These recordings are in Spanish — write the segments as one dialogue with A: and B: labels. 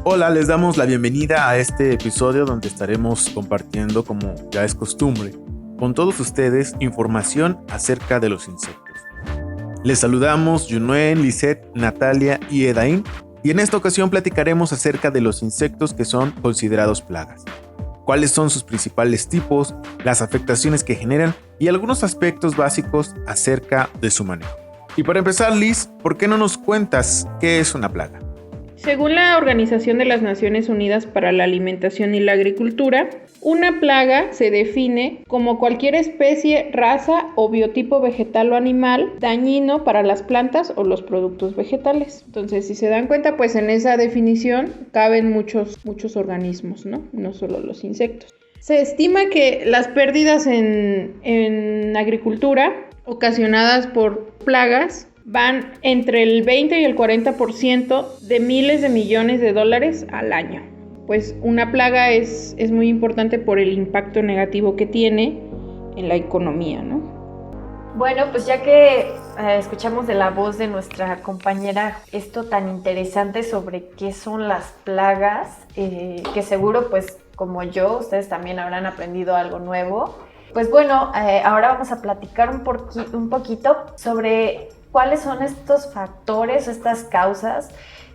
A: Hola, les damos la bienvenida a este episodio donde estaremos compartiendo, como ya es costumbre, con todos ustedes información acerca de los insectos. Les saludamos Yunuen, Lisette, Natalia y Edain, y en esta ocasión platicaremos acerca de los insectos que son considerados plagas, cuáles son sus principales tipos, las afectaciones que generan y algunos aspectos básicos acerca de su manejo. Y para empezar, Liz, ¿por qué no nos cuentas qué es una plaga?
B: Según la Organización de las Naciones Unidas para la Alimentación y la Agricultura, una plaga se define como cualquier especie, raza o biotipo vegetal o animal dañino para las plantas o los productos vegetales. Entonces, si se dan cuenta, pues en esa definición caben muchos organismos, ¿no? No solo los insectos. Se estima que las pérdidas en agricultura ocasionadas por plagas van entre el 20 y el 40% de miles de millones de dólares al año. Pues una plaga es muy importante por el impacto negativo que tiene en la economía, ¿no?
C: Bueno, pues ya que escuchamos de la voz de nuestra compañera esto tan interesante sobre qué son las plagas, que seguro pues como yo, ustedes también habrán aprendido algo nuevo. Pues bueno, ahora vamos a platicar un poquito sobre cuáles son estos factores, estas causas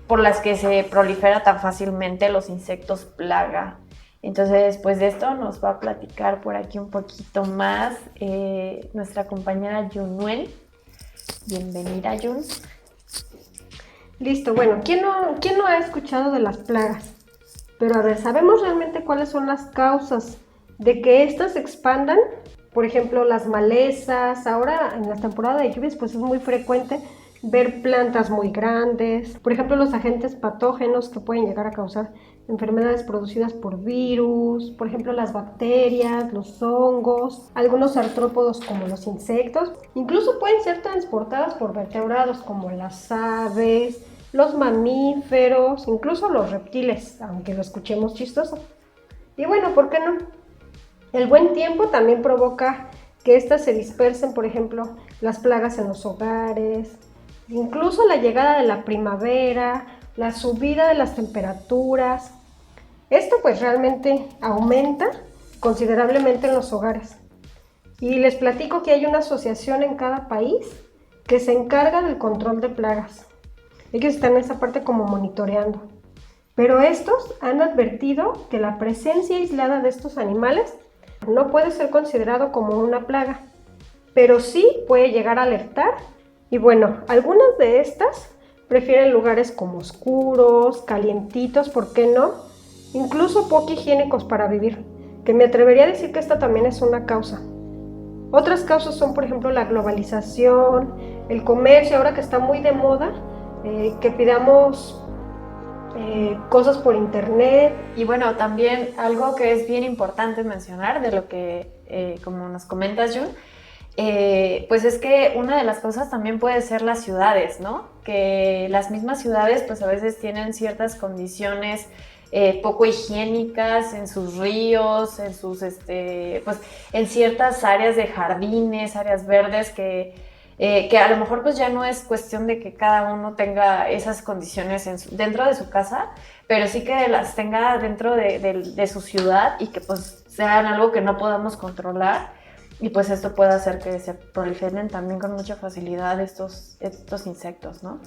C: por las que se prolifera tan fácilmente los insectos plaga. Entonces, pues de esto nos va a platicar por aquí un poquito más nuestra compañera Yunuen. Bienvenida, Yun.
D: Listo, bueno, ¿quién no ha escuchado de las plagas? Pero a ver, ¿sabemos realmente cuáles son las causas de que éstas se expandan? Por ejemplo, las malezas. Ahora en la temporada de lluvias pues es muy frecuente ver plantas muy grandes. Por ejemplo, los agentes patógenos que pueden llegar a causar enfermedades producidas por virus. Por ejemplo, las bacterias, los hongos, algunos artrópodos como los insectos. Incluso pueden ser transportadas por vertebrados como las aves, los mamíferos, incluso los reptiles, aunque lo escuchemos chistoso. Y bueno, ¿por qué no? El buen tiempo también provoca que éstas se dispersen, por ejemplo, las plagas en los hogares, incluso la llegada de la primavera, la subida de las temperaturas. Esto pues realmente aumenta considerablemente en los hogares. Y les platico que hay una asociación en cada país que se encarga del control de plagas. Ellos están en esa parte como monitoreando. Pero estos han advertido que la presencia aislada de estos animales no puede ser considerado como una plaga, pero sí puede llegar a alertar. Y bueno, algunas de estas prefieren lugares como oscuros, calientitos, ¿por qué no? Incluso poco higiénicos para vivir, que me atrevería a decir que esta también es una causa. Otras causas son, por ejemplo, la globalización, el comercio, ahora que está muy de moda, que pidamos cosas por internet.
C: Y bueno, también algo que es bien importante mencionar de lo que, como nos comentas, Jun, pues es que una de las cosas también puede ser las ciudades, ¿no? Que las mismas ciudades pues a veces tienen ciertas condiciones poco higiénicas en sus ríos, en sus, pues en ciertas áreas de jardines, áreas verdes que a lo mejor pues ya no es cuestión de que cada uno tenga esas condiciones dentro de su casa, pero sí que las tenga dentro de su ciudad y que pues sean algo que no podamos controlar, y pues esto puede hacer que se proliferen también con mucha facilidad estos insectos, ¿no?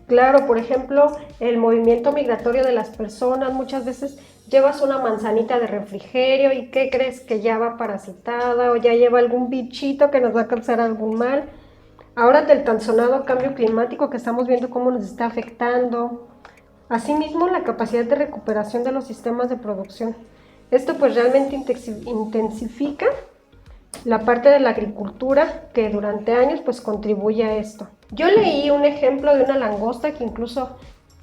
D: Claro, por ejemplo, el movimiento migratorio de las personas. Muchas veces llevas una manzanita de refrigerio y ¿qué crees? Que ya va parasitada o ya lleva algún bichito que nos va a causar algún mal. Ahora del tan sonado cambio climático que estamos viendo cómo nos está afectando. Asimismo, la capacidad de recuperación de los sistemas de producción. Esto pues realmente intensifica la parte de la agricultura que durante años pues contribuye a esto. Yo leí un ejemplo de una langosta que incluso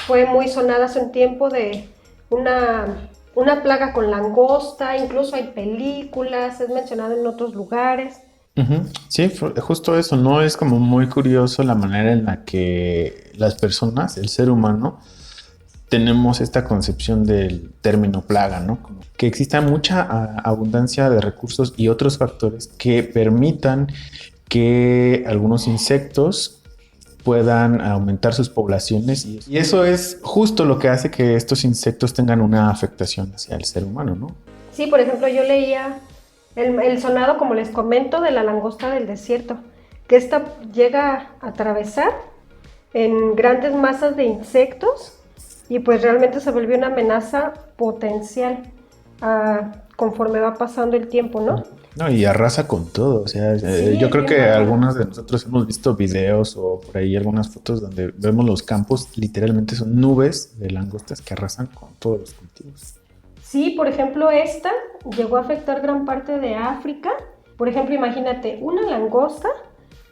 D: fue muy sonada hace un tiempo, de una plaga con langosta. Incluso hay películas, es mencionado en otros lugares.
A: Sí, justo eso, ¿no? Es como muy curioso la manera en la que las personas, el ser humano, tenemos esta concepción del término plaga, ¿no? Como que exista mucha abundancia de recursos y otros factores que permitan que algunos insectos puedan aumentar sus poblaciones y eso es justo lo que hace que estos insectos tengan una afectación hacia el ser humano, ¿no?
D: Sí, por ejemplo, yo leía el sonado, como les comento, de la langosta del desierto, que esta llega a atravesar en grandes masas de insectos y pues realmente se vuelve una amenaza potencial conforme va pasando el tiempo, ¿no?
A: No, y arrasa con todo, o sea,
D: Sí,
A: yo creo que
D: bien,
A: algunos de nosotros hemos visto videos o por ahí algunas fotos donde vemos los campos, literalmente son nubes de langostas que arrasan con todos los cultivos.
D: Sí, por ejemplo, esta llegó a afectar gran parte de África. Por ejemplo, imagínate, una langosta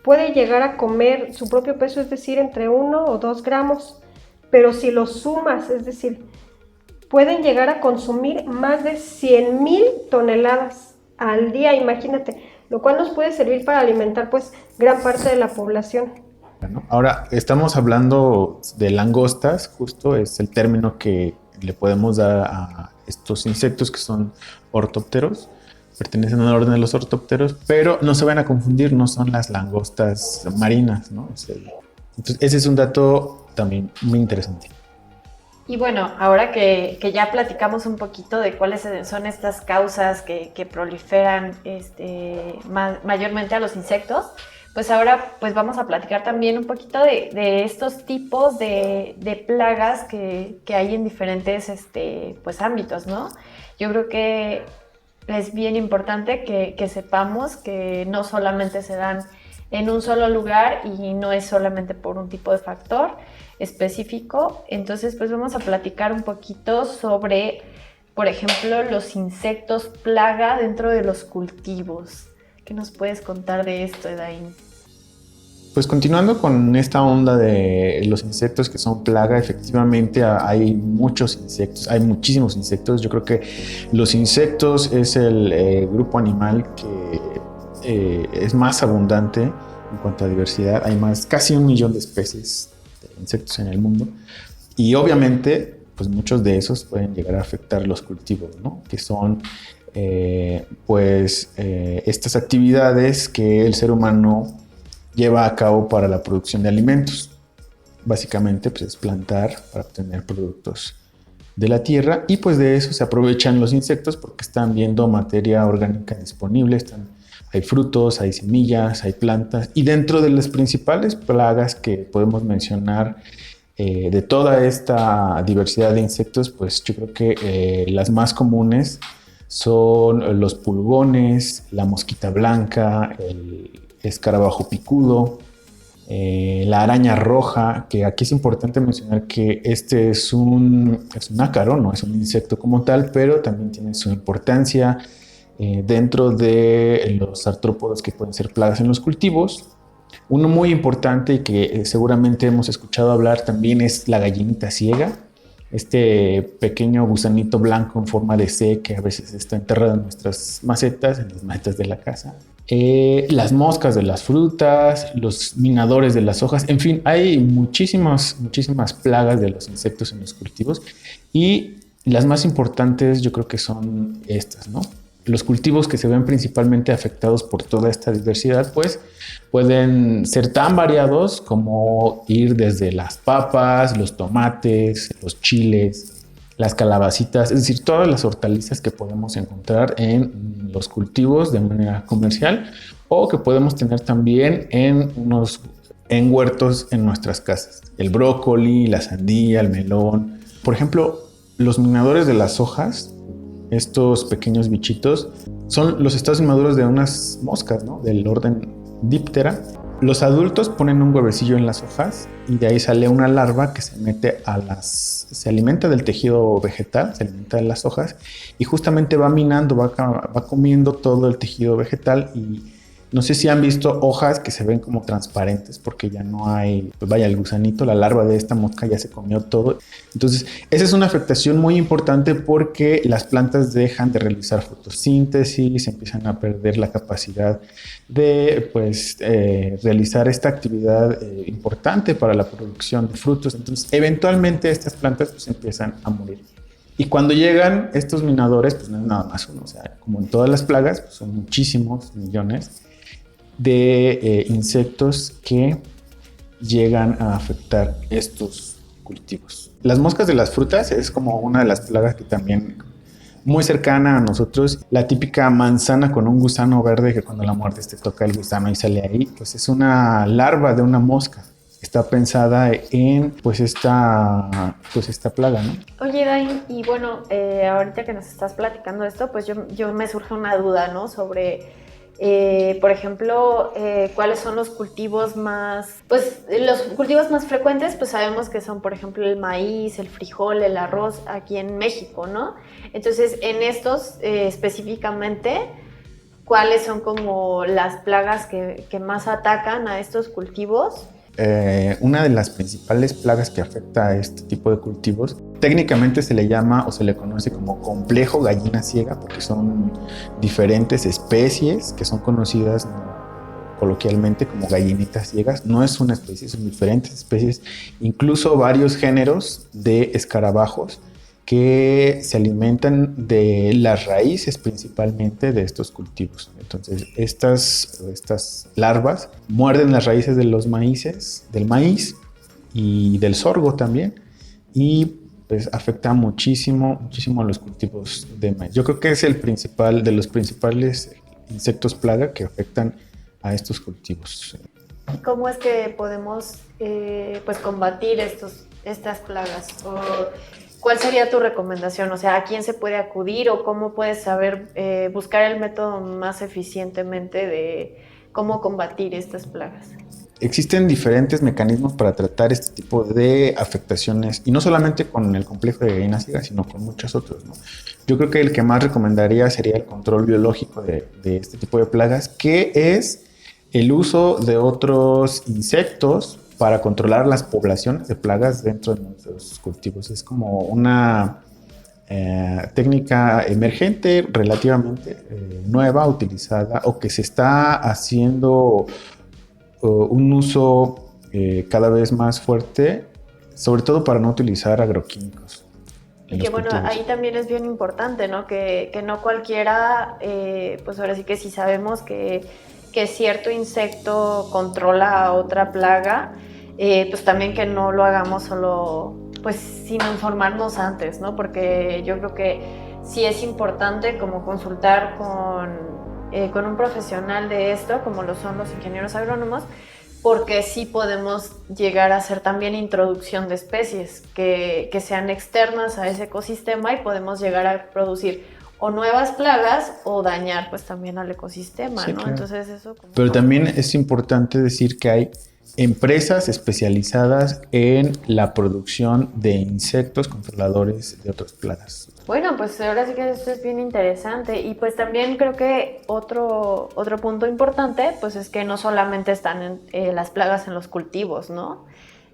D: puede llegar a comer su propio peso, es decir, entre 1 o 2 gramos, pero si lo sumas, es decir, pueden llegar a consumir más de 100,000 toneladas al día, imagínate, lo cual nos puede servir para alimentar pues gran parte de la población.
A: Bueno, ahora estamos hablando de langostas, justo es el término que le podemos dar a estos insectos que son ortópteros, pertenecen al orden de los ortópteros, pero no se van a confundir, no son las langostas marinas, ¿no? Entonces ese es un dato también muy interesante.
C: Y bueno, ahora que ya platicamos un poquito de cuáles son estas causas que proliferan mayormente a los insectos, pues ahora pues vamos a platicar también un poquito de estos tipos de plagas que hay en diferentes pues ámbitos, ¿no? Yo creo que es bien importante que sepamos que no solamente se dan en un solo lugar y no es solamente por un tipo de factor específico. Entonces pues vamos a platicar un poquito sobre, por ejemplo, los insectos plaga dentro de los cultivos. ¿Qué nos puedes contar de esto, Edain?
A: Pues continuando con esta onda de los insectos que son plaga, efectivamente hay muchos insectos, hay muchísimos insectos. Yo creo que los insectos es el grupo animal que es más abundante en cuanto a diversidad. Hay casi 1 millón de especies de insectos en el mundo y obviamente pues muchos de esos pueden llegar a afectar los cultivos, ¿no? Que son estas actividades que el ser humano lleva a cabo para la producción de alimentos. Básicamente pues es plantar para obtener productos de la tierra y pues de eso se aprovechan los insectos porque están viendo materia orgánica disponible, hay frutos, hay semillas, hay plantas y dentro de las principales plagas que podemos mencionar de toda esta diversidad de insectos, pues yo creo que las más comunes son los pulgones, la mosquita blanca, el escarabajo picudo, la araña roja, que aquí es importante mencionar que este es un ácaro, no es un insecto como tal, pero también tiene su importancia dentro de los artrópodos que pueden ser plagas en los cultivos. Uno muy importante y que seguramente hemos escuchado hablar también es la gallinita ciega, este pequeño gusanito blanco en forma de C que a veces está enterrado en nuestras macetas, en las macetas de la casa. Las moscas de las frutas, los minadores de las hojas, en fin, hay muchísimas plagas de los insectos en los cultivos y las más importantes yo creo que son estas, ¿no? Los cultivos que se ven principalmente afectados por toda esta diversidad, pues pueden ser tan variados como ir desde las papas, los tomates, los chiles, las calabacitas, es decir, todas las hortalizas que podemos encontrar en los cultivos de manera comercial o que podemos tener también en huertos en nuestras casas. El brócoli, la sandía, el melón. Por ejemplo, los minadores de las hojas, estos pequeños bichitos, son los estados inmaduros de unas moscas, ¿no? Del orden Diptera. Los adultos ponen un huevecillo en las hojas y de ahí sale una larva que se mete se alimenta del tejido vegetal, se alimenta de las hojas y justamente va minando, va comiendo todo el tejido vegetal y no sé si han visto hojas que se ven como transparentes porque ya no hay, pues vaya, el gusanito, la larva de esta mosca ya se comió todo. Entonces, esa es una afectación muy importante porque las plantas dejan de realizar fotosíntesis, empiezan a perder la capacidad de realizar esta actividad importante para la producción de frutos. Entonces, eventualmente estas plantas pues empiezan a morir. Y cuando llegan estos minadores, pues no es nada más uno, o sea, como en todas las plagas, pues son muchísimos millones de insectos que llegan a afectar estos cultivos. Las moscas de las frutas es como una de las plagas que también muy cercana a nosotros. La típica manzana con un gusano verde que cuando la muerdes te toca el gusano y sale ahí, pues es una larva de una mosca. Está pensada en pues esta plaga, ¿no?
C: Oye, Dain, y bueno, ahorita que nos estás platicando esto, pues yo me surge una duda, ¿no? Sobre, por ejemplo, cuáles son los cultivos más, pues los cultivos más frecuentes, pues sabemos que son, por ejemplo, el maíz, el frijol, el arroz, aquí en México, ¿no? Entonces, en estos específicamente, ¿cuáles son como las plagas que más atacan a estos cultivos?
A: Una de las principales plagas que afecta a este tipo de cultivos técnicamente se le llama o se le conoce como complejo gallina ciega, porque son diferentes especies que son conocidas coloquialmente como gallinitas ciegas. No es una especie, son diferentes especies, incluso varios géneros de escarabajos que se alimentan de las raíces principalmente de estos cultivos. Entonces, estas larvas muerden las raíces de los maíces, del maíz y del sorgo también, y pues afecta muchísimo a los cultivos de maíz. Yo creo que es el principal de los principales insectos plaga que afectan a estos cultivos.
C: ¿Y cómo es que podemos pues combatir estas plagas? ¿O cuál sería tu recomendación? O sea, ¿a quién se puede acudir o cómo puedes saber buscar el método más eficientemente de cómo combatir estas plagas?
A: Existen diferentes mecanismos para tratar este tipo de afectaciones, y no solamente con el complejo de gallina ciega, sino con muchos otros, ¿no? Yo creo que el que más recomendaría sería el control biológico de este tipo de plagas, que es el uso de otros insectos para controlar las poblaciones de plagas dentro de nuestros cultivos. Es como una técnica emergente, relativamente nueva, utilizada, o que se está haciendo un uso cada vez más fuerte, sobre todo para no utilizar agroquímicos.
C: Y que bueno, ahí también es bien importante, ¿no? Que no cualquiera, pues ahora sí que si sabemos que cierto insecto controla a otra plaga, pues también que no lo hagamos solo, pues sin informarnos antes, ¿no? Porque yo creo que sí es importante como consultar con un profesional de esto, como lo son los ingenieros agrónomos, porque sí podemos llegar a hacer también introducción de especies que sean externas a ese ecosistema y podemos llegar a producir o nuevas plagas o dañar pues también al ecosistema, sí, ¿no? Claro. Entonces eso
A: Pero también es importante decir que hay empresas especializadas en la producción de insectos controladores de otras plagas.
C: Bueno, pues ahora sí que esto es bien interesante y pues también creo que otro punto importante pues es que no solamente están las plagas en los cultivos, ¿no?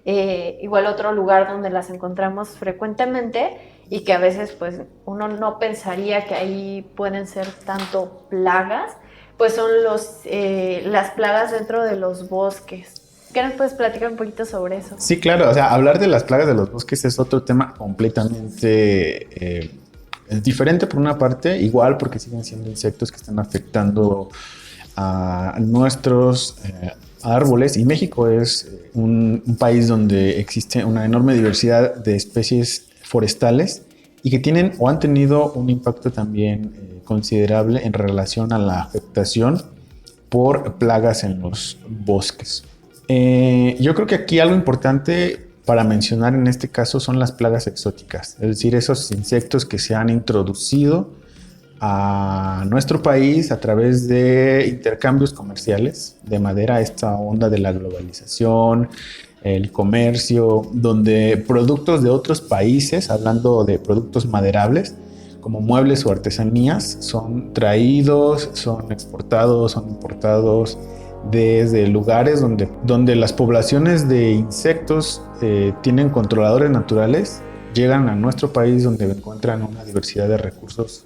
C: Igual otro lugar donde las encontramos frecuentemente y que a veces pues uno no pensaría que ahí pueden ser tanto plagas, pues son las plagas dentro de los bosques. ¿Qué nos puedes platicar un poquito sobre eso?
A: Sí, claro, o sea, hablar de las plagas de los bosques es otro tema completamente diferente por una parte, igual porque siguen siendo insectos que están afectando a nuestros árboles, y México es un país donde existe una enorme diversidad de especies forestales y que tienen o han tenido un impacto también considerable en relación a la afectación por plagas en los bosques. Yo creo que aquí algo importante para mencionar en este caso son las plagas exóticas, es decir, esos insectos que se han introducido a nuestro país a través de intercambios comerciales de madera, esta onda de la globalización, el comercio, donde productos de otros países, hablando de productos maderables, como muebles o artesanías, son traídos, son exportados, son importados desde lugares donde las poblaciones de insectos tienen controladores naturales, llegan a nuestro país donde encuentran una diversidad de recursos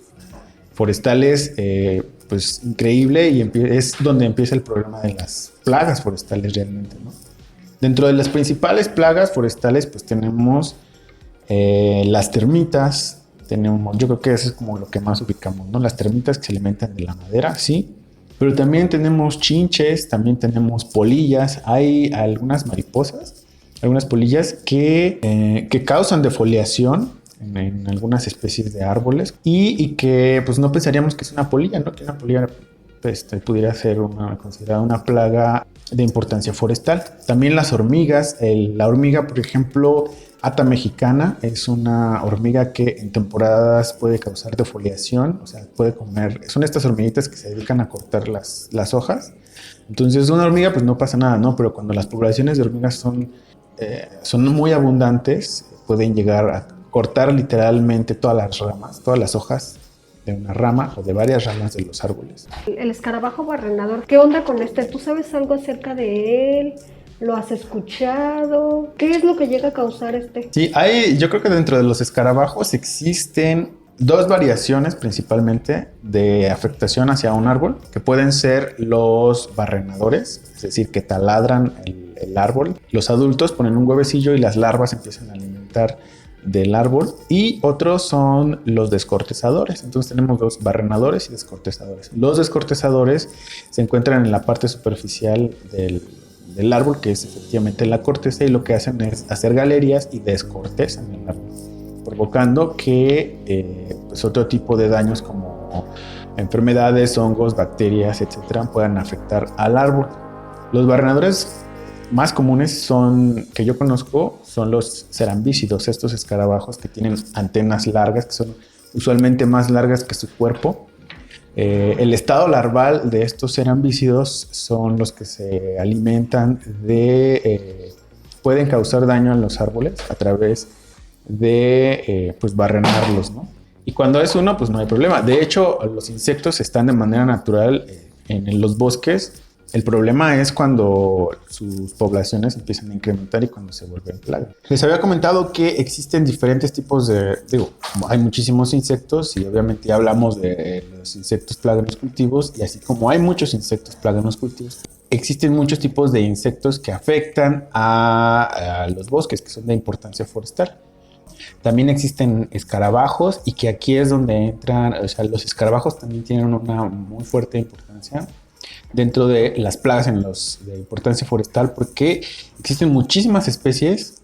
A: forestales pues increíble, y es donde empieza el problema de las plagas forestales realmente, ¿no? Dentro de las principales plagas forestales pues tenemos las termitas, yo creo que eso es como lo que más ubicamos, ¿no? Las termitas que se alimentan de la madera, sí, Pero también tenemos chinches, también tenemos polillas, hay algunas mariposas, algunas polillas que causan defoliación en algunas especies de árboles y que pues no pensaríamos que es una polilla, ¿no? Que una polilla pudiera ser considerada una plaga de importancia forestal. También las hormigas, la hormiga, por ejemplo, ata mexicana, es una hormiga que en temporadas puede causar defoliación, o sea, puede comer, son estas hormiguitas que se dedican a cortar las hojas. Entonces una hormiga pues no pasa nada, ¿no? Pero cuando las poblaciones de hormigas son muy abundantes, pueden llegar a cortar literalmente todas las ramas, todas las hojas de una rama o de varias ramas de los árboles.
D: El escarabajo barrenador, ¿qué onda con este? ¿Tú sabes algo acerca de él? ¿Lo has escuchado? ¿Qué es lo que llega a causar este?
A: Sí, yo creo que dentro de los escarabajos existen dos variaciones principalmente de afectación hacia un árbol, que pueden ser los barrenadores, es decir, que taladran el árbol. Los adultos ponen un huevecillo y las larvas empiezan a alimentar del árbol, y otros son los descortezadores. Entonces tenemos dos, barrenadores y descortezadores. Los descortezadores se encuentran en la parte superficial del árbol, que es efectivamente la corteza, y lo que hacen es hacer galerías y descortezan el árbol, provocando que pues otro tipo de daños como enfermedades, hongos, bacterias, etcétera, puedan afectar al árbol. Los barrenadores más comunes que yo conozco son los cerambícidos, estos escarabajos que tienen antenas largas, que son usualmente más largas que su cuerpo. El estado larval de estos cerambícidos son los que se alimentan pueden causar daño a los árboles a través de pues barrenarlos, ¿no? Y cuando es uno, pues no hay problema. De hecho, los insectos están de manera natural en los bosques. El problema es cuando sus poblaciones empiezan a incrementar y cuando se vuelven plagas. Les había comentado que existen diferentes tipos hay muchísimos insectos, y obviamente ya hablamos de los insectos plaga en los cultivos, y así como hay muchos insectos plaga en los cultivos, existen muchos tipos de insectos que afectan a los bosques, que son de importancia forestal. También existen escarabajos, y que aquí es donde entran, o sea, los escarabajos también tienen una muy fuerte importancia dentro de las plagas de importancia forestal, porque existen muchísimas especies,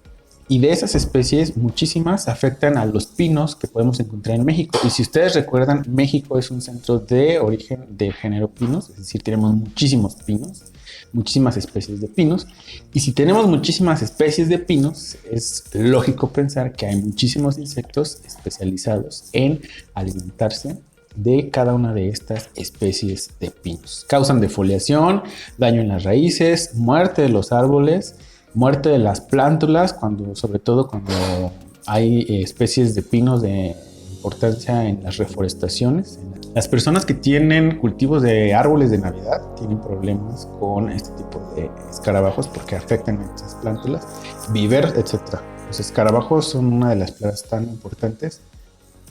A: y de esas especies muchísimas afectan a los pinos que podemos encontrar en México. Y si ustedes recuerdan, México es un centro de origen del género pinos, es decir, tenemos muchísimos pinos, muchísimas especies de pinos, y si tenemos muchísimas especies de pinos, es lógico pensar que hay muchísimos insectos especializados en alimentarse de cada una de estas especies de pinos. Causan defoliación, daño en las raíces, muerte de los árboles, muerte de las plántulas, sobre todo cuando hay especies de pinos de importancia en las reforestaciones. Las personas que tienen cultivos de árboles de Navidad tienen problemas con este tipo de escarabajos porque afectan a estas plántulas, viver, etc. Los escarabajos son una de las plagas tan importantes,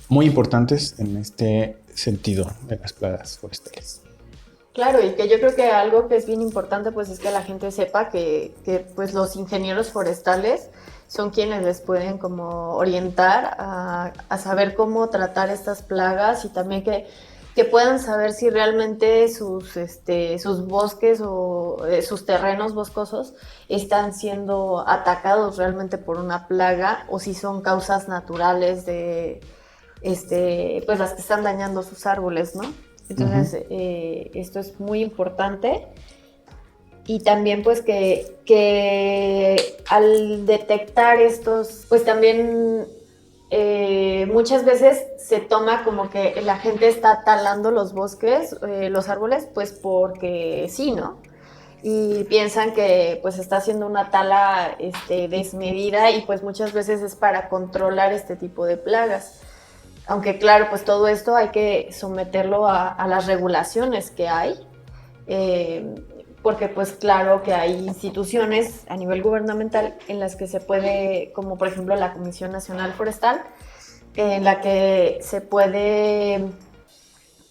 A: muy importantes en este sentido de las plagas forestales.
C: Claro, y que yo creo que algo que es bien importante pues es que la gente sepa que pues los ingenieros forestales son quienes les pueden como orientar a saber cómo tratar estas plagas, y también que puedan saber si realmente sus bosques o sus terrenos boscosos están siendo atacados realmente por una plaga, o si son causas naturales de pues las que están dañando sus árboles, ¿no? Entonces, esto es muy importante. Y también pues que al detectar estos, pues también muchas veces se toma como que la gente está talando los bosques, los árboles, pues porque sí, ¿no? Y piensan que pues está haciendo una tala desmedida, y pues muchas veces es para controlar este tipo de plagas. Aunque claro, pues todo esto hay que someterlo a las regulaciones que hay, porque pues claro que hay instituciones a nivel gubernamental en las que se puede, como por ejemplo la Comisión Nacional Forestal, en la que se puede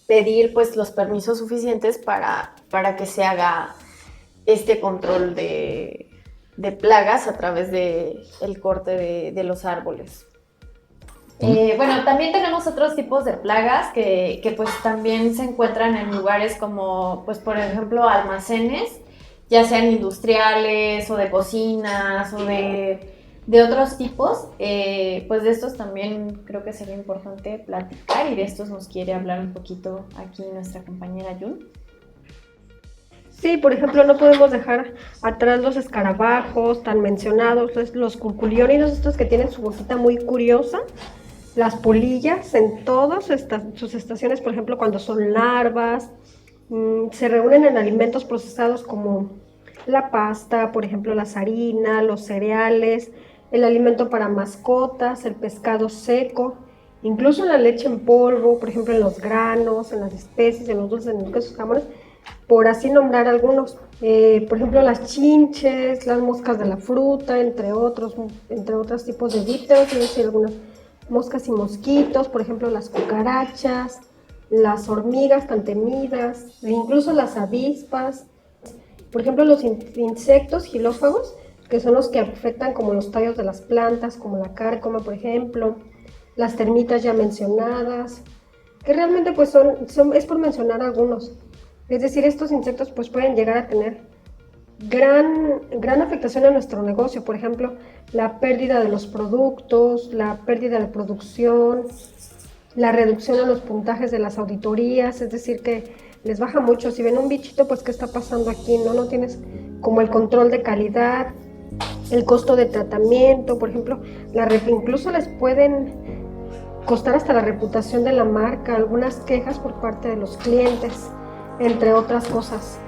C: pedir pues los permisos suficientes para que se haga este control de plagas a través del corte de los árboles. Bueno, también tenemos otros tipos de plagas que pues también se encuentran en lugares como, pues por ejemplo, almacenes, ya sean industriales o de cocinas o de otros tipos. Pues de estos también creo que sería importante platicar y de estos nos quiere hablar un poquito aquí nuestra compañera Jun.
D: Sí, por ejemplo, no podemos dejar atrás los escarabajos tan mencionados, los curculiónidos, estos que tienen su boquita muy curiosa, las polillas en todas sus estaciones, por ejemplo, cuando son larvas, se reúnen en alimentos procesados como la pasta, por ejemplo, las harinas, los cereales, el alimento para mascotas, el pescado seco, incluso en la leche en polvo, por ejemplo, en los granos, en las especies, en los dulces, en los quesos, jamones, por así nombrar algunos. Por ejemplo, las chinches, las moscas de la fruta, entre otros tipos de dípteros, es decir, algunas moscas y mosquitos, por ejemplo, las cucarachas, las hormigas tan temidas, e incluso las avispas. Por ejemplo, los insectos gilófagos, que son los que afectan como los tallos de las plantas, como la cárcoma, por ejemplo, las termitas ya mencionadas, que realmente pues es por mencionar algunos. Es decir, estos insectos pues pueden llegar a tener gran afectación a nuestro negocio. Por ejemplo, la pérdida de los productos, la pérdida de producción, la reducción en los puntajes de las auditorías, es decir, que les baja mucho. Si ven un bichito, pues ¿qué está pasando aquí? No tienes como el control de calidad, el costo de tratamiento, por ejemplo, incluso les pueden costar hasta la reputación de la marca, algunas quejas por parte de los clientes, entre otras cosas.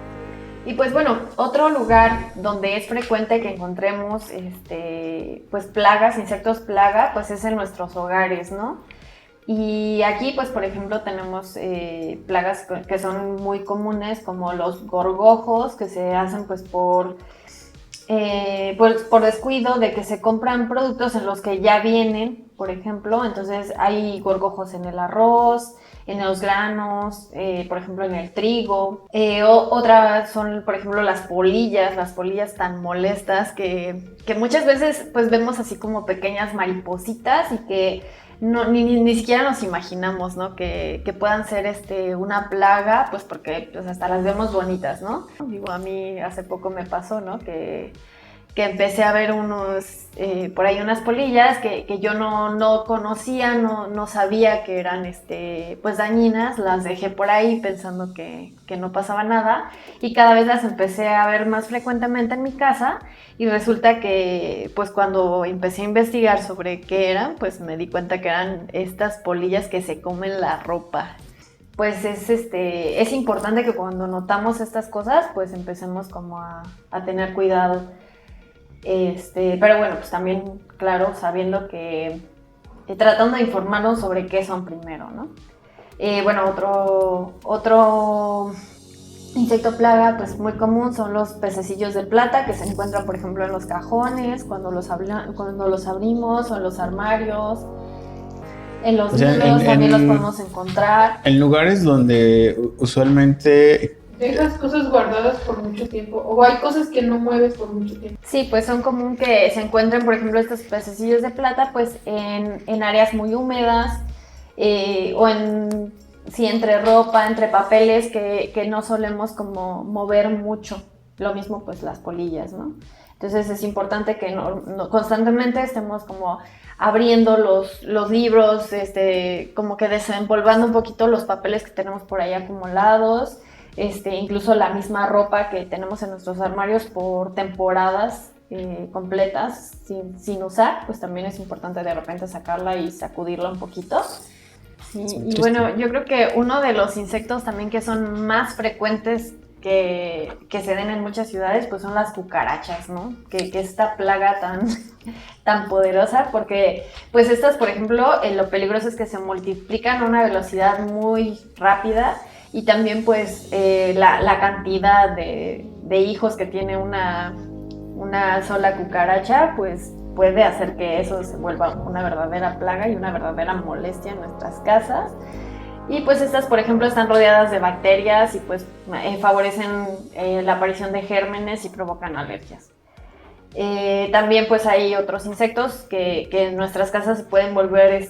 C: Y pues bueno, otro lugar donde es frecuente que encontremos pues plagas, insectos plaga, pues es en nuestros hogares, ¿no? Y aquí pues por ejemplo tenemos plagas que son muy comunes, como los gorgojos, que se hacen pues por descuido de que se compran productos en los que ya vienen, por ejemplo. Entonces hay gorgojos en el arroz, en los granos, por ejemplo en el trigo. Otras son, por ejemplo, las polillas tan molestas que muchas veces pues vemos así como pequeñas maripositas y que ni siquiera nos imaginamos, ¿no? Que puedan ser una plaga, pues porque pues hasta las vemos bonitas, ¿no? Digo, a mí hace poco me pasó, ¿no? Que empecé a ver por ahí unas polillas que yo no conocía, no sabía que eran pues dañinas. Las dejé por ahí pensando que no pasaba nada, y cada vez las empecé a ver más frecuentemente en mi casa, y resulta que pues cuando empecé a investigar sobre qué eran, pues me di cuenta que eran estas polillas que se comen la ropa. Pues es importante que cuando notamos estas cosas pues empecemos como a tener cuidado. Pero bueno, pues también, claro, sabiendo que tratando de informarnos sobre qué son primero, ¿no? Bueno, otro insecto plaga pues muy común son los pececillos de plata, que se encuentran por ejemplo en los cajones cuando los abrimos, o en los armarios, en los libros también los podemos encontrar.
A: En lugares donde usualmente
B: dejas cosas guardadas por mucho tiempo, o hay cosas que no mueves por mucho tiempo.
C: Sí, pues son común que se encuentren, por ejemplo, estos pececillos de plata, pues en áreas muy húmedas, o entre ropa, entre papeles que no solemos como mover mucho. Lo mismo pues las polillas, ¿no? Entonces es importante que constantemente estemos como abriendo los libros, como que desempolvando un poquito los papeles que tenemos por ahí acumulados. Incluso la misma ropa que tenemos en nuestros armarios por temporadas completas sin usar, pues también es importante de repente sacarla y sacudirla un poquito. Sí, y bueno, yo creo que uno de los insectos también que son más frecuentes que se den en muchas ciudades, pues son las cucarachas, ¿no? Que esta plaga tan poderosa, porque pues estas, por ejemplo, lo peligroso es que se multiplican a una velocidad muy rápida. Y también pues la cantidad de hijos que tiene una sola cucaracha, pues puede hacer que eso se vuelva una verdadera plaga y una verdadera molestia en nuestras casas. Y pues estas, por ejemplo, están rodeadas de bacterias y pues favorecen la aparición de gérmenes y provocan alergias. También pues hay otros insectos que en nuestras casas se pueden volver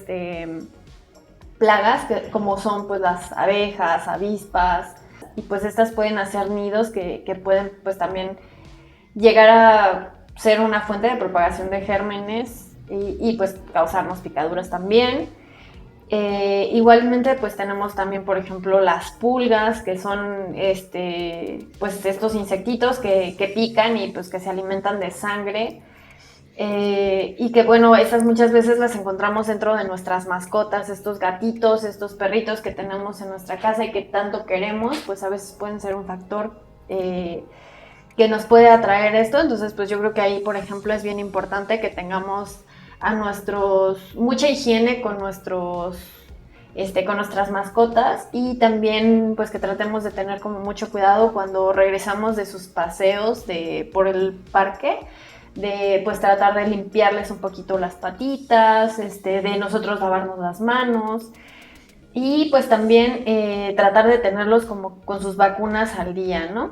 C: plagas, como son pues las abejas, avispas, y pues estas pueden hacer nidos que pueden pues también llegar a ser una fuente de propagación de gérmenes y pues causarnos picaduras también. Igualmente pues tenemos también por ejemplo las pulgas, que son pues estos insectitos que pican y pues que se alimentan de sangre, y que bueno, esas muchas veces las encontramos dentro de nuestras mascotas, estos gatitos, estos perritos que tenemos en nuestra casa y que tanto queremos, pues a veces pueden ser un factor que nos puede atraer esto. Entonces pues yo creo que ahí por ejemplo es bien importante que tengamos mucha higiene con nuestras mascotas, y también pues que tratemos de tener como mucho cuidado cuando regresamos de sus paseos por el parque, de pues tratar de limpiarles un poquito las patitas, de nosotros lavarnos las manos, y pues también tratar de tenerlos como con sus vacunas al día, ¿no?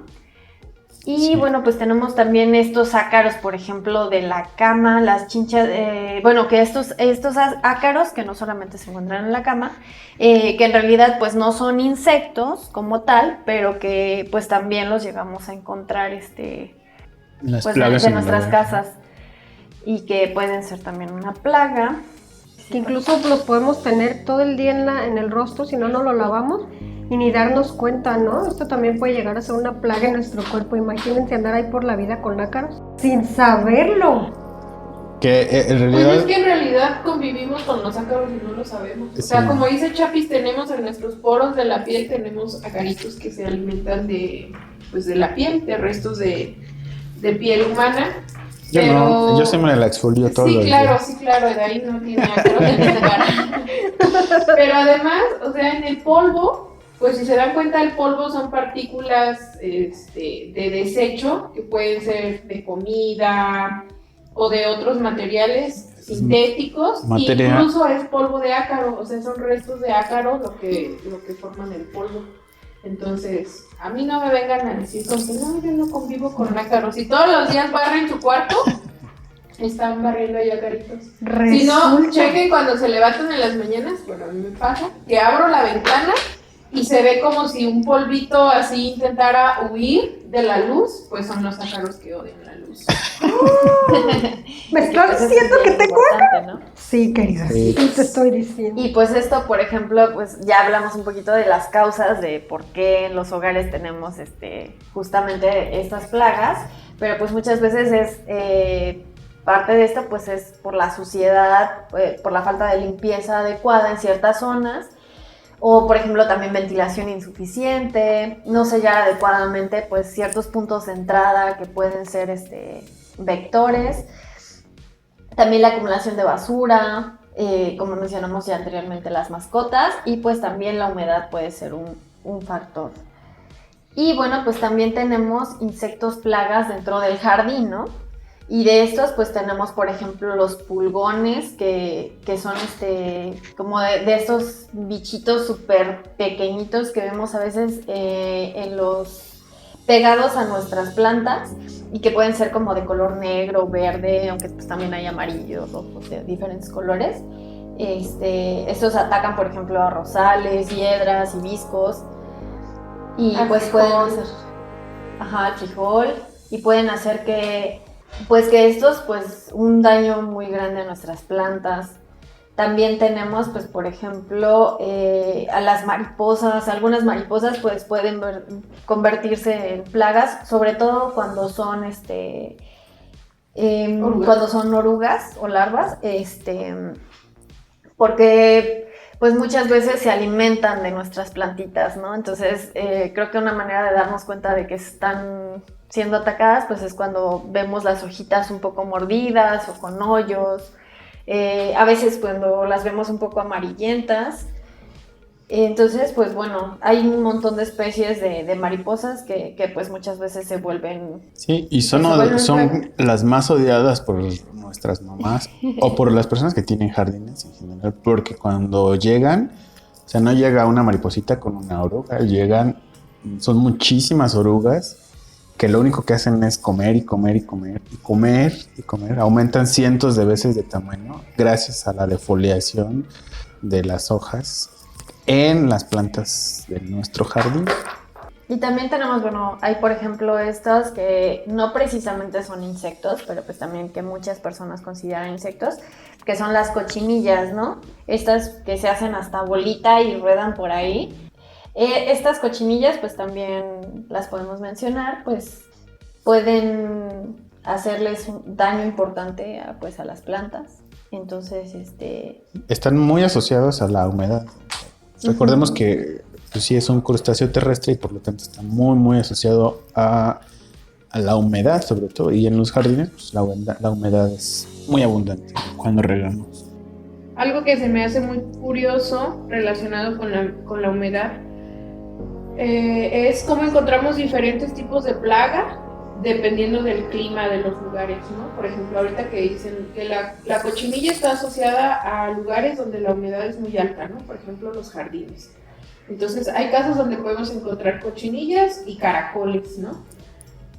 C: Y sí, bueno, pues tenemos también estos ácaros, por ejemplo, de la cama, las chinchas, que estos ácaros que no solamente se encuentran en la cama, que en realidad pues no son insectos como tal, pero que pues también los llegamos a encontrar
A: las
C: pues
A: plagas
C: de nuestras casas, y que pueden ser también una plaga.
D: Que incluso los podemos tener todo el día en el rostro si no nos lo lavamos y ni darnos cuenta, ¿no? Esto también puede llegar a ser una plaga en nuestro cuerpo. Imagínense andar ahí por la vida con ácaros sin saberlo.
A: Que en realidad...
B: Pues es que en realidad convivimos con los ácaros y no lo sabemos. O sea, como dice Chapis, tenemos en nuestros poros de la piel, tenemos acaritos que se alimentan de la piel, de restos de piel humana.
A: Yo siempre la exfolio todo el día.
B: Sí, claro, de ahí no tiene ácaros en tu cara. Pero además, o sea, en el polvo, pues si se dan cuenta, el polvo son partículas de desecho, que pueden ser de comida o de otros materiales sintéticos. Incluso es polvo de ácaro, o sea, son restos de ácaro lo que forman el polvo. Entonces, a mí no me vengan a decir como que no, yo no convivo con ácaros. Si todos los días barren su cuarto, están barriendo ahí ácaritos. Si no, chequen cuando se levantan en las mañanas, bueno, a mí me pasa, que abro la ventana y se ve como si un polvito así intentara huir de la luz, pues son los ácaros que odian la luz.
D: ¿Me estás diciendo que tengo ácaros? ¿No? Sí, querida,
A: sí,
D: te estoy diciendo.
C: Y pues esto, por ejemplo, pues ya hablamos un poquito de las causas de por qué en los hogares tenemos justamente estas plagas, pero pues muchas veces es parte de esto pues es por la suciedad, por la falta de limpieza adecuada en ciertas zonas, o por ejemplo también ventilación insuficiente, no sellar adecuadamente pues ciertos puntos de entrada que pueden ser vectores, también la acumulación de basura, como mencionamos ya anteriormente, las mascotas, y pues también la humedad puede ser un factor. Y bueno, pues también tenemos insectos plagas dentro del jardín, ¿no? Y de estos pues tenemos por ejemplo los pulgones, que son como de estos bichitos súper pequeñitos que vemos a veces pegados a nuestras plantas, y que pueden ser como de color negro, verde, aunque pues también hay amarillos, rojos, de diferentes colores. Estos atacan por ejemplo a rosales, hiedras, hibiscos, y pues pueden hacer frijol, y pueden hacer que estos pues un daño muy grande a nuestras plantas. También tenemos pues por ejemplo a las mariposas. Algunas mariposas pues pueden convertirse en plagas, sobre todo cuando son cuando son orugas o larvas, porque pues muchas veces se alimentan de nuestras plantitas, ¿no? Entonces creo que una manera de darnos cuenta de que están siendo atacadas pues es cuando vemos las hojitas un poco mordidas o con hoyos, a veces cuando las vemos un poco amarillentas. Entonces pues bueno, hay un montón de especies de mariposas que pues muchas veces se vuelven...
A: Sí, y son las más odiadas por nuestras mamás o por las personas que tienen jardines en general, porque cuando llegan, o sea, no llega una mariposita con una oruga, son muchísimas orugas,
E: que lo único que hacen es comer y comer y comer y comer y comer. Aumentan cientos de veces de tamaño gracias a la defoliación de las hojas en las plantas de nuestro jardín.
C: Y también tenemos, bueno, hay por ejemplo estas que no precisamente son insectos, pero pues también que muchas personas consideran insectos, que son las cochinillas, ¿no? Estas que se hacen hasta bolita y ruedan por ahí. Estas cochinillas pues también las podemos mencionar, pues pueden hacerles un daño importante a las plantas. Entonces,
E: Están muy asociados a la humedad. Recordemos que pues, sí es un crustáceo terrestre y por lo tanto está muy, muy asociado a la humedad sobre todo. Y en los jardines pues, la humedad es muy abundante cuando regamos.
B: Algo que se me hace muy curioso relacionado con la humedad es cómo encontramos diferentes tipos de plaga dependiendo del clima de los lugares, ¿no? Por ejemplo, ahorita que dicen que la cochinilla está asociada a lugares donde la humedad es muy alta, ¿no? Por ejemplo, los jardines. Entonces, hay casos donde podemos encontrar cochinillas y caracoles, ¿no?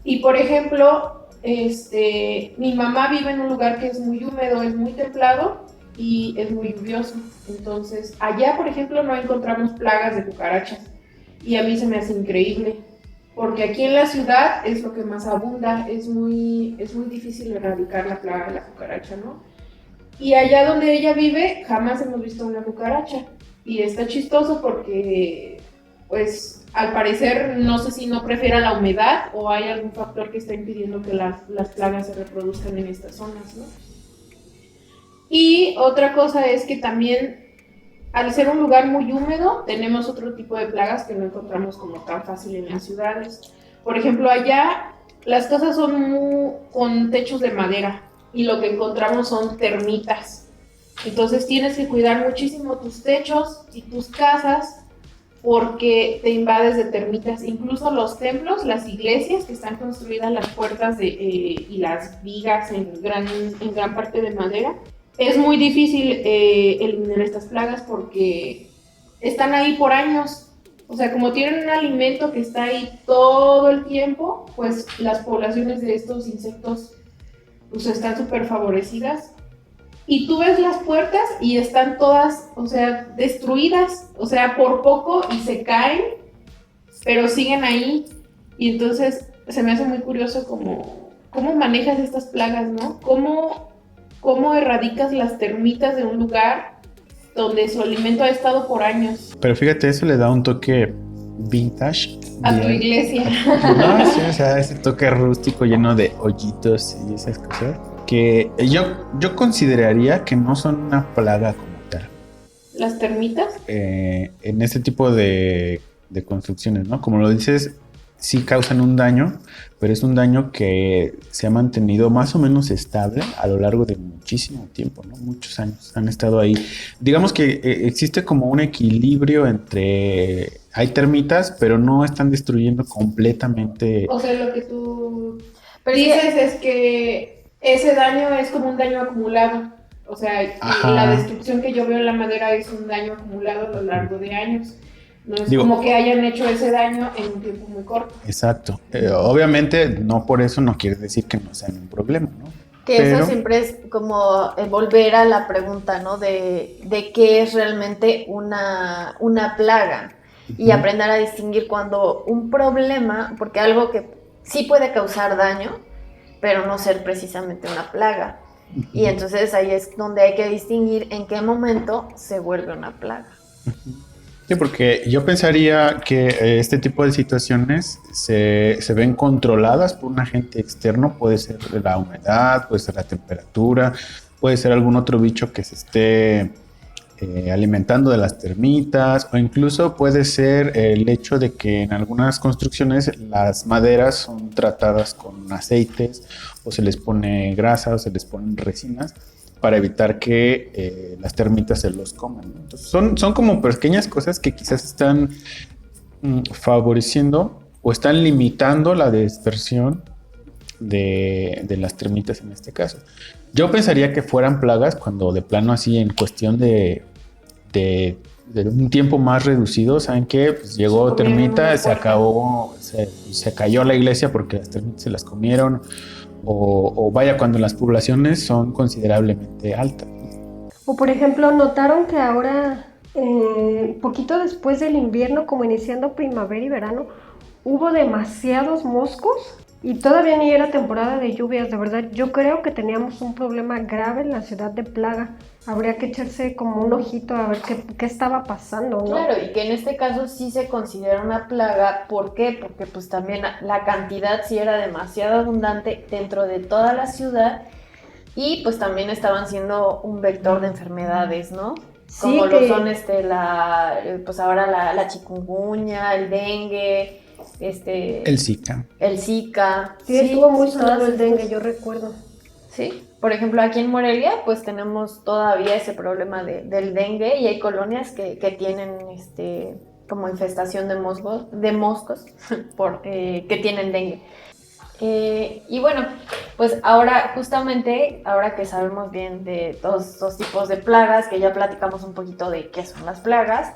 B: Y, por ejemplo, mi mamá vive en un lugar que es muy húmedo, es muy templado y es muy lluvioso. Entonces, allá, por ejemplo, no encontramos plagas de cucarachas. Y a mí se me hace increíble, porque aquí en la ciudad es lo que más abunda, es muy difícil erradicar la plaga de la cucaracha, ¿no? Y allá donde ella vive jamás hemos visto una cucaracha. Y está chistoso porque, pues, al parecer, no sé si no prefiera la humedad o hay algún factor que está impidiendo que las plagas se reproduzcan en estas zonas, ¿no? Y otra cosa es que también, al ser un lugar muy húmedo, tenemos otro tipo de plagas que no encontramos como tan fácil en las ciudades. Por ejemplo, allá las casas son con techos de madera y lo que encontramos son termitas. Entonces tienes que cuidar muchísimo tus techos y tus casas porque te invades de termitas. Incluso los templos, las iglesias que están construidas, las puertas y las vigas en gran parte de madera, es muy difícil eliminar estas plagas porque están ahí por años. O sea, como tienen un alimento que está ahí todo el tiempo, pues las poblaciones de estos insectos pues están súper favorecidas. Y tú ves las puertas y están todas, o sea, destruidas, o sea, por poco y se caen, pero siguen ahí. Y entonces se me hace muy curioso cómo manejas estas plagas, ¿no? ¿Cómo erradicas las termitas de un lugar donde su alimento ha estado por años?
E: Pero fíjate, eso le da un toque vintage.
B: A tu iglesia.
E: No, sí, o sea, ese toque rústico lleno de hoyitos y esas cosas. Que yo consideraría que no son una plaga como tal.
B: ¿Las termitas?
E: En este tipo de construcciones, ¿no? Como lo dices, sí causan un daño, pero es un daño que se ha mantenido más o menos estable a lo largo de muchísimo tiempo, ¿no? Muchos años han estado ahí. Digamos que existe como un equilibrio entre... Hay termitas, pero no están destruyendo completamente...
B: O sea, lo que tú dices es que ese daño es como un daño acumulado. O sea, la destrucción que yo veo en la madera es un daño acumulado a lo largo de años. No es como que hayan hecho ese daño en un tiempo muy corto.
E: Exacto. Obviamente, no por eso no quiere decir que no sean un problema, ¿no?
C: Que eso siempre es como volver a la pregunta, ¿no? De qué es realmente una plaga. Y aprender a distinguir cuando un problema, porque algo que sí puede causar daño, pero no ser precisamente una plaga. Y entonces ahí es donde hay que distinguir en qué momento se vuelve una plaga.
E: Sí, porque yo pensaría que este tipo de situaciones se ven controladas por un agente externo. Puede ser la humedad, puede ser la temperatura, puede ser algún otro bicho que se esté alimentando de las termitas, o incluso puede ser el hecho de que en algunas construcciones las maderas son tratadas con aceites, o se les pone grasa, o se les ponen resinas para evitar que las termitas se los coman, ¿no? Entonces son como pequeñas cosas que quizás están favoreciendo o están limitando la dispersión de las termitas en este caso. Yo pensaría que fueran plagas cuando de plano así en cuestión de de un tiempo más reducido, ¿saben qué? Pues llegó
B: Se comieron
E: termita,
B: una
E: se
B: puerta.
E: acabó, se cayó la iglesia porque las termitas se las comieron, o vaya, cuando las poblaciones son considerablemente altas.
D: O por ejemplo, notaron que ahora, poquito después del invierno, como iniciando primavera y verano, hubo demasiados moscos y todavía ni era temporada de lluvias. De verdad, yo creo que teníamos un problema grave en la ciudad de plaga. Habría que echarse como un ojito a ver qué estaba pasando, ¿no?
C: Claro, y que en este caso sí se considera una plaga. ¿Por qué? Porque pues también la cantidad sí era demasiado abundante dentro de toda la ciudad y pues también estaban siendo un vector de enfermedades, ¿no?
D: Sí,
C: Como
D: que
C: lo son pues ahora la chikungunya, el dengue,
E: El Zika.
C: el Zika.
D: sí estuvo muy
C: todas
D: sonado el
C: estas.
D: dengue, yo recuerdo.
C: Sí, por ejemplo, aquí en Morelia, pues tenemos todavía ese problema del dengue y hay colonias que tienen como infestación de moscos que tienen dengue. Y bueno, pues ahora que sabemos bien de todos estos tipos de plagas, que ya platicamos un poquito de qué son las plagas,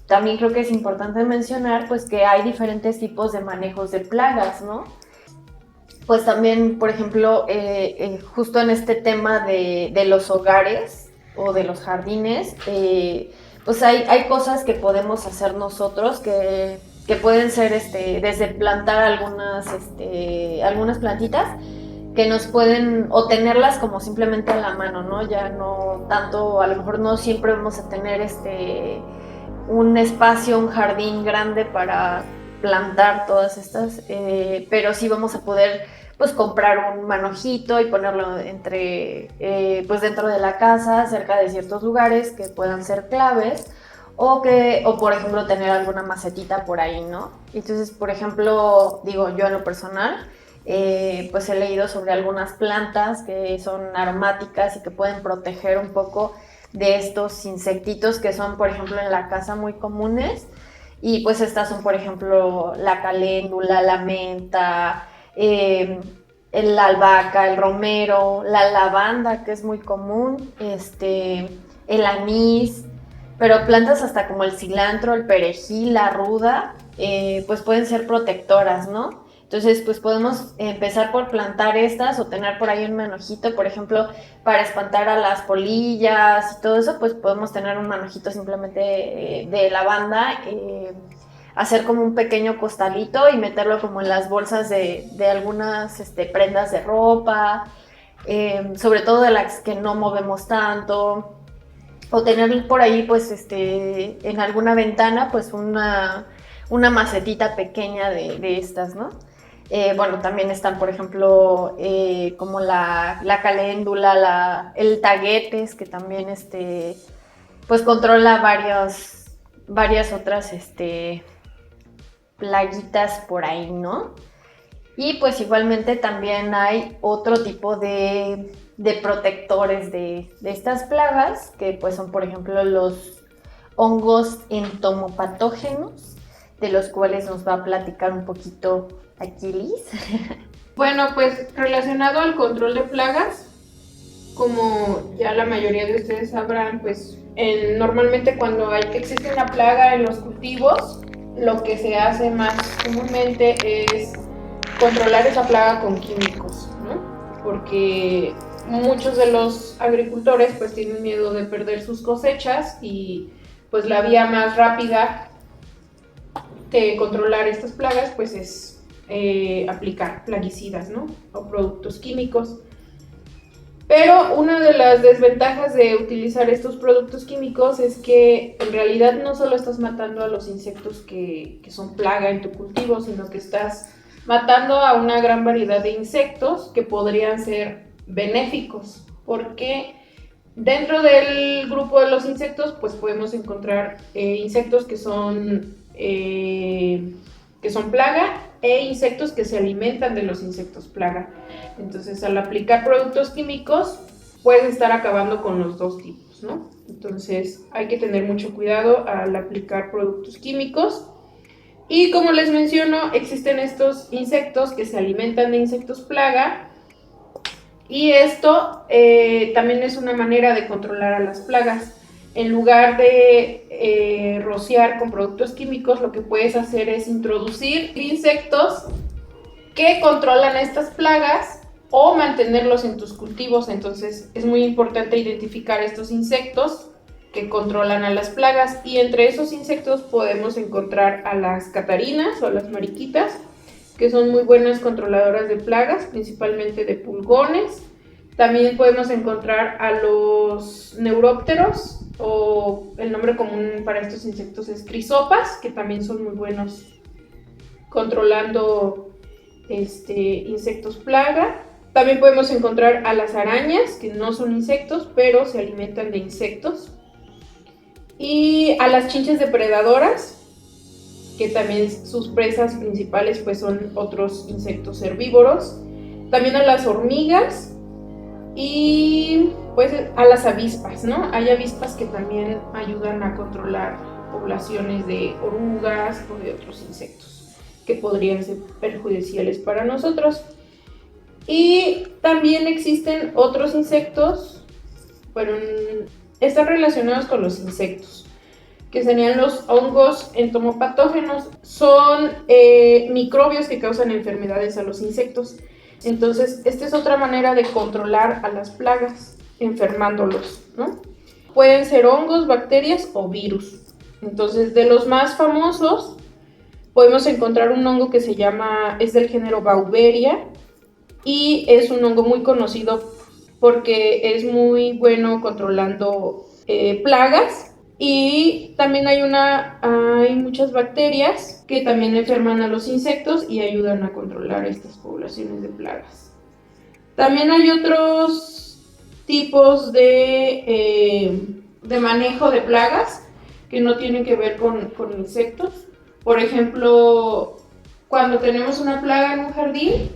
C: también creo que es importante mencionar pues que hay diferentes tipos de manejos de plagas, ¿no? Pues también, por ejemplo, justo en este tema de los hogares o de los jardines, pues hay cosas que podemos hacer nosotros que pueden ser desde plantar algunas plantitas que nos pueden, o tenerlas como simplemente a la mano, ¿no? Ya no tanto, a lo mejor no siempre vamos a tener un espacio, un jardín grande para plantar todas estas, pero sí vamos a poder pues comprar un manojito y ponerlo pues dentro de la casa, cerca de ciertos lugares que puedan ser claves, o por ejemplo tener alguna macetita por ahí, ¿no? Entonces, por ejemplo, digo, yo en lo personal, pues he leído sobre algunas plantas que son aromáticas y que pueden proteger un poco de estos insectitos que son, por ejemplo, en la casa muy comunes. Y pues estas son, por ejemplo, la caléndula, la menta, la albahaca, el romero, la lavanda, que es muy común, el anís, pero plantas hasta como el cilantro, el perejil, la ruda, pues pueden ser protectoras, ¿no? Entonces, pues podemos empezar por plantar estas o tener por ahí un manojito, por ejemplo, para espantar a las polillas y todo eso, pues podemos tener un manojito simplemente de lavanda, hacer como un pequeño costalito y meterlo como en las bolsas de algunas prendas de ropa, sobre todo de las que no movemos tanto, o tener por ahí pues en alguna ventana pues una macetita pequeña de estas, ¿no? Bueno, también están, por ejemplo, como la caléndula, el taguetes, que también pues controla varias otras plaguitas por ahí, ¿no? Y pues igualmente también hay otro tipo de protectores de estas plagas, que pues son, por ejemplo, los hongos entomopatógenos, de los cuales nos va a platicar un poquito aquí Liz.
B: Bueno, pues relacionado al control de plagas, como ya la mayoría de ustedes sabrán, pues normalmente cuando existe una plaga en los cultivos, lo que se hace más comúnmente es controlar esa plaga con químicos, ¿no? Porque muchos de los agricultores pues tienen miedo de perder sus cosechas y pues la vía más rápida de controlar estas plagas pues es aplicar plaguicidas, ¿no? O productos químicos. Pero una de las desventajas de utilizar estos productos químicos es que en realidad no solo estás matando a los insectos que son plaga en tu cultivo, sino que estás matando a una gran variedad de insectos que podrían ser benéficos, porque dentro del grupo de los insectos pues podemos encontrar insectos que son plaga e insectos que se alimentan de los insectos plaga. Entonces, al aplicar productos químicos, puedes estar acabando con los dos tipos, ¿no? Entonces, hay que tener mucho cuidado al aplicar productos químicos. Y como les menciono, existen estos insectos que se alimentan de insectos plaga. Y esto también es una manera de controlar a las plagas. en lugar de rociar con productos químicos, lo que puedes hacer es introducir insectos que controlan estas plagas o mantenerlos en tus cultivos. Entonces es muy importante identificar estos insectos que controlan a las plagas, y entre esos insectos podemos encontrar a las catarinas o a las mariquitas, que son muy buenas controladoras de plagas, principalmente de pulgones. También podemos encontrar a los neurópteros, o el nombre común para estos insectos es crisopas, que también son muy buenos controlando insectos plaga. También podemos encontrar a las arañas, que no son insectos, pero se alimentan de insectos. Y a las chinches depredadoras, que también sus presas principales pues son otros insectos herbívoros. También a las hormigas y pues a las avispas, ¿no? Hay avispas que también ayudan a controlar poblaciones de orugas o de otros insectos que podrían ser perjudiciales para nosotros. Y también existen otros insectos, bueno, están relacionados con los insectos, que serían los hongos entomopatógenos. Son microbios que causan enfermedades a los insectos. Entonces, esta es otra manera de controlar a las plagas, enfermándolos, ¿no? Pueden ser hongos, bacterias o virus. Entonces, de los más famosos, podemos encontrar un hongo que es del género Beauveria, y es un hongo muy conocido porque es muy bueno controlando plagas. Y también hay muchas bacterias que también enferman a los insectos y ayudan a controlar estas poblaciones de plagas. También hay otros tipos de manejo de plagas que no tienen que ver con insectos. Por ejemplo, cuando tenemos una plaga en un jardín,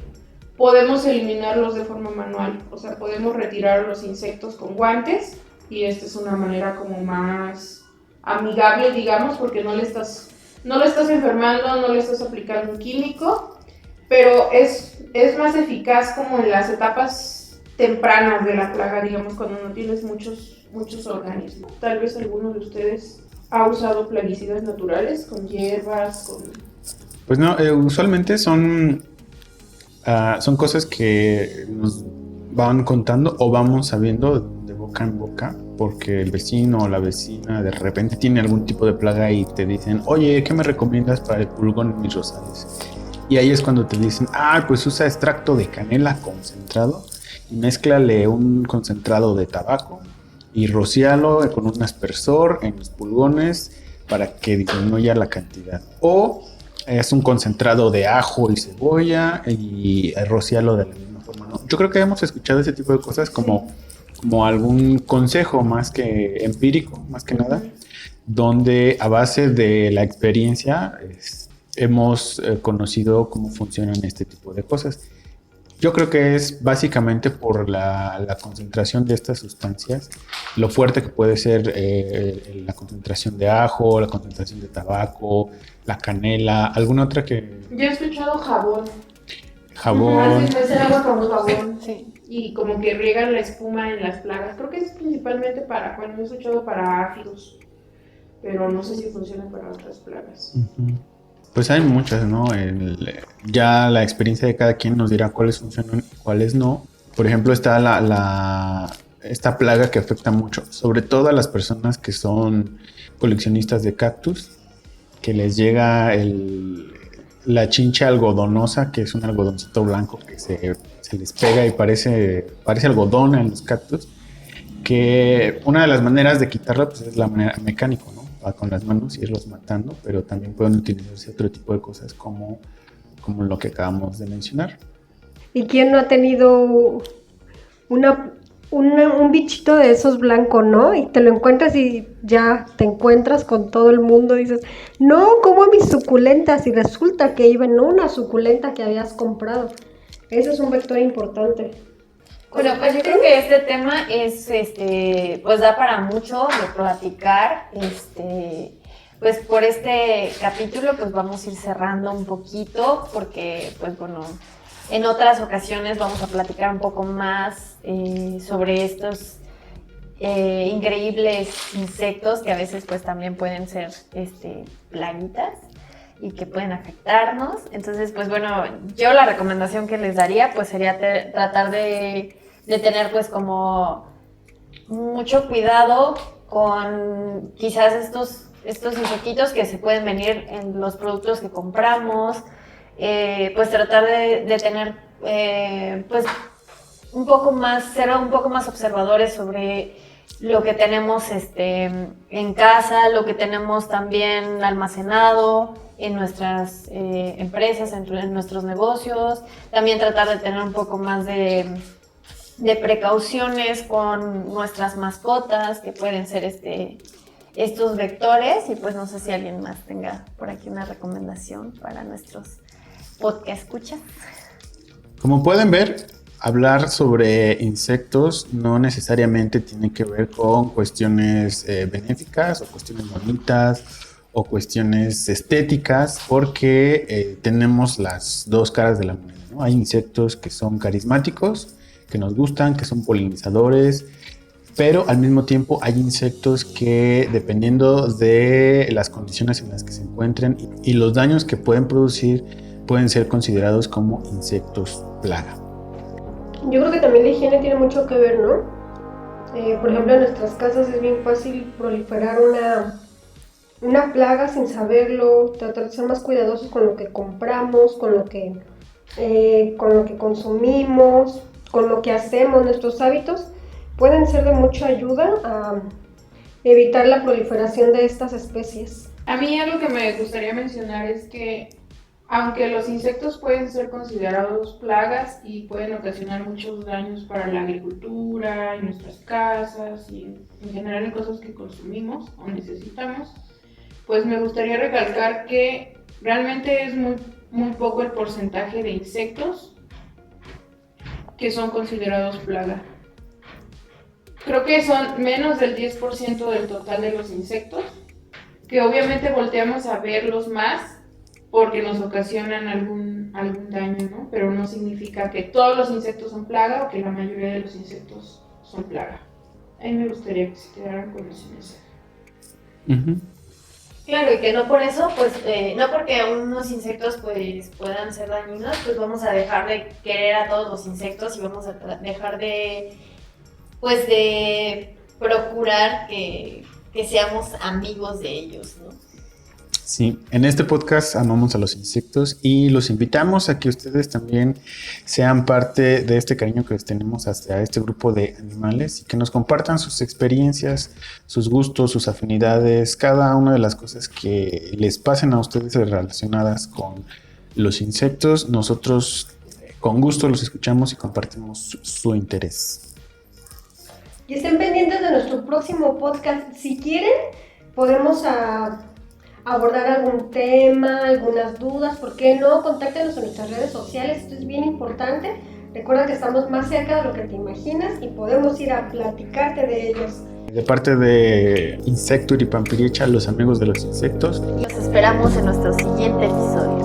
B: podemos eliminarlos de forma manual. O sea, podemos retirar los insectos con guantes, y esta es una manera como más amigable, digamos, porque no le estás enfermando, no le estás aplicando un químico, pero es más eficaz como en las etapas tempranas de la plaga, digamos, cuando no tienes muchos organismos. Tal vez alguno de ustedes ha usado plaguicidas naturales con hierbas,
E: Pues no, usualmente son cosas que nos van contando o vamos sabiendo de boca en boca, porque el vecino o la vecina de repente tiene algún tipo de plaga y te dicen, oye, ¿qué me recomiendas para el pulgón en mis rosales? Y ahí es cuando te dicen, pues usa extracto de canela concentrado y mézclale un concentrado de tabaco y rocíalo con un aspersor en los pulgones para que disminuya la cantidad. O es un concentrado de ajo y cebolla y rocíalo de la misma forma, ¿no? Yo creo que hemos escuchado ese tipo de cosas como algún consejo más que empírico, más que nada, donde a base de la experiencia hemos conocido cómo funcionan este tipo de cosas. Yo creo que es básicamente por la concentración de estas sustancias, lo fuerte que puede ser la concentración de ajo, la concentración de tabaco, la canela, alguna otra que...
B: Yo he escuchado jabón.
E: Jabón.
B: Hacer agua con jabón, sí. Y como que riegan la espuma en las plagas. Creo que es principalmente bueno, he escuchado para áfidos, pero no sé si funciona para otras plagas.
E: Uh-huh. Pues hay muchas, ¿no? Ya la experiencia de cada quien nos dirá cuáles funcionan y cuáles no. Por ejemplo, está esta plaga que afecta mucho, sobre todo a las personas que son coleccionistas de cactus, que les llega la chincha algodonosa, que es un algodoncito blanco que se les pega y parece algodón en los cactus, que una de las maneras de quitarla pues, es la manera mecánica, ¿no? Va con las manos y irlos matando, pero también pueden utilizarse otro tipo de cosas como lo que acabamos de mencionar.
D: ¿Y quién no ha tenido un bichito de esos blancos, no? Y te lo encuentras y ya te encuentras con todo el mundo, dices, no, como mis suculentas, y resulta que iba en una suculenta que habías comprado. Ese es un vector importante.
C: Bueno, pues yo creo que este tema es, pues da para mucho de platicar, pues por este capítulo pues vamos a ir cerrando un poquito, porque pues bueno, en otras ocasiones vamos a platicar un poco más sobre estos increíbles insectos que a veces pues también pueden ser plaguitas y que pueden afectarnos. Entonces, pues bueno, yo la recomendación que les daría pues sería tratar de tener pues como mucho cuidado con quizás estos insectitos que se pueden venir en los productos que compramos, pues tratar de tener pues ser un poco más observadores sobre lo que tenemos en casa, lo que tenemos también almacenado en nuestras empresas, en nuestros negocios. También tratar de tener un poco más de precauciones con nuestras mascotas, que pueden ser estos vectores. Y pues no sé si alguien más tenga por aquí una recomendación para nuestros podcast escuchas.
E: Como pueden ver, hablar sobre insectos no necesariamente tiene que ver con cuestiones benéficas o cuestiones bonitas o cuestiones estéticas, porque tenemos las dos caras de la moneda, ¿no? Hay insectos que son carismáticos, que nos gustan, que son polinizadores, pero al mismo tiempo hay insectos que, dependiendo de las condiciones en las que se encuentren y los daños que pueden producir, pueden ser considerados como insectos plaga.
D: Yo creo que también la higiene tiene mucho que ver, ¿no? Por ejemplo, en nuestras casas es bien fácil proliferar una plaga sin saberlo, tratar de ser más cuidadosos con lo que compramos, con lo que consumimos, con lo que hacemos. Nuestros hábitos pueden ser de mucha ayuda a evitar la proliferación de estas especies.
B: A mí algo que me gustaría mencionar es que aunque los insectos pueden ser considerados plagas y pueden ocasionar muchos daños para la agricultura, en nuestras casas y en general en cosas que consumimos o necesitamos, pues me gustaría recalcar que realmente es muy poco el porcentaje de insectos que son considerados plaga. Creo que son menos del 10% del total de los insectos, que obviamente volteamos a verlos más porque nos ocasionan algún daño, ¿no? Pero no significa que todos los insectos son plaga o que la mayoría de los insectos son plaga. A mí me gustaría que se quedaran con ese mensaje.
E: Uh-huh.
C: Claro, y que no por eso, pues, no porque unos insectos pues puedan ser dañinos, pues vamos a dejar de querer a todos los insectos y vamos a dejar de procurar que seamos amigos de ellos, ¿no?
E: Sí, en este podcast amamos a los insectos y los invitamos a que ustedes también sean parte de este cariño que les tenemos hacia este grupo de animales y que nos compartan sus experiencias, sus gustos, sus afinidades, cada una de las cosas que les pasen a ustedes relacionadas con los insectos. Nosotros con gusto los escuchamos y compartimos su interés.
D: Y estén pendientes de nuestro próximo podcast. Si quieren, podemos abordar algún tema, algunas dudas, ¿por qué no? Contáctenos en nuestras redes sociales, esto es bien importante. Recuerda que estamos más cerca de lo que te imaginas y podemos ir a platicarte de ellos.
E: De parte de Insectur y Pampiricha, los amigos de los insectos.
C: Los esperamos en nuestro siguiente episodio.